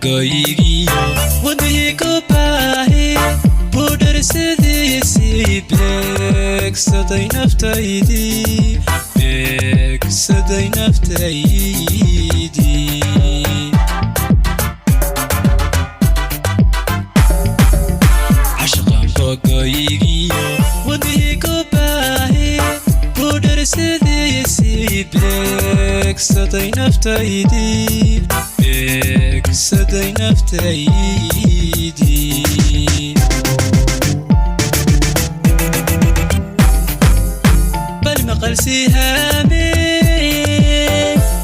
bogoygiyo wadnigu baahi budharsidiisii beegsaday naftaydii cashaqan bogoygiyo wadnigu baahi budharsidiisii beegsaday naftaydii bal maqal sihaamey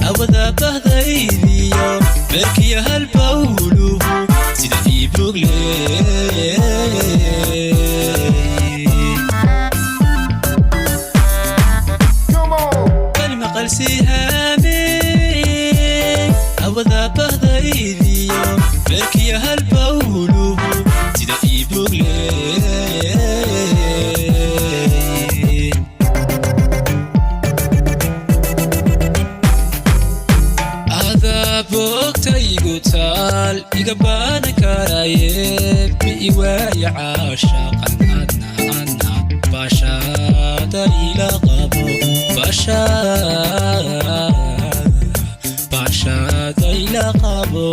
awada bahdaydiyo beerkiyo halbawluhu sida ii bogley bal maqal sihaamey awada bahdaydiyo beerkiyo halbawluhu sida ii bogley bogtaygu taal iga baanan karaye biiwaaya caashaqan adna baashaada ila qabo baashaada ila qabo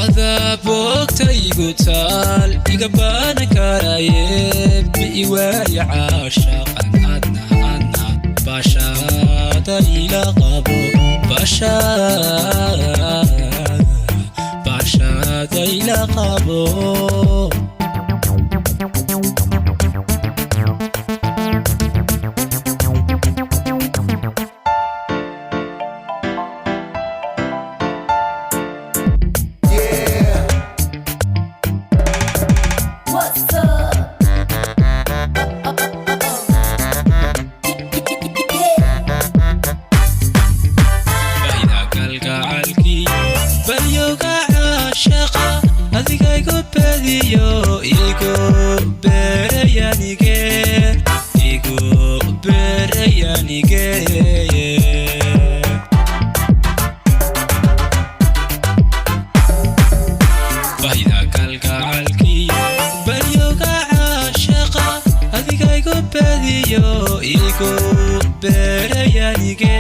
ada bogtaygu taal iga baanan karaye biiwaaya caashaqan adna baashaada ila qabo baashaada ila qabo igu beerayanige bahida kalgacalkiyo balyoga caashaqa adiga igu badiyo igu beerayanige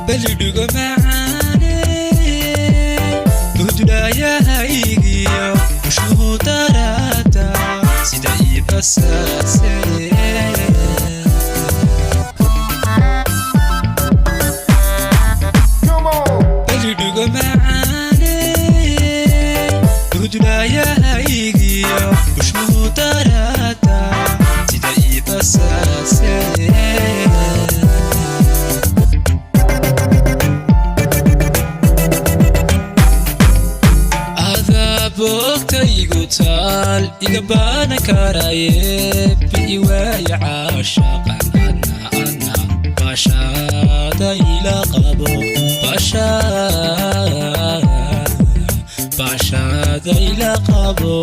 balidugo macaane bududhayahaygiyo ushuu darata sida ii basaase balidugo macaane bududhayahaygiyo ushuu darata sida ii basaase bogtaygu taal iga baanan karaye biiwaaya caashaqan adna baashaada ila qabo baashaada ila qabo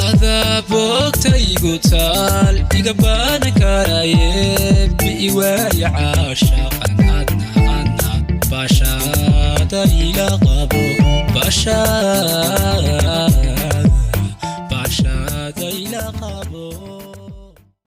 ada bogtaygu taal iga baanan karaye biiwaaya caashaqan baashaada ila qabo baashaada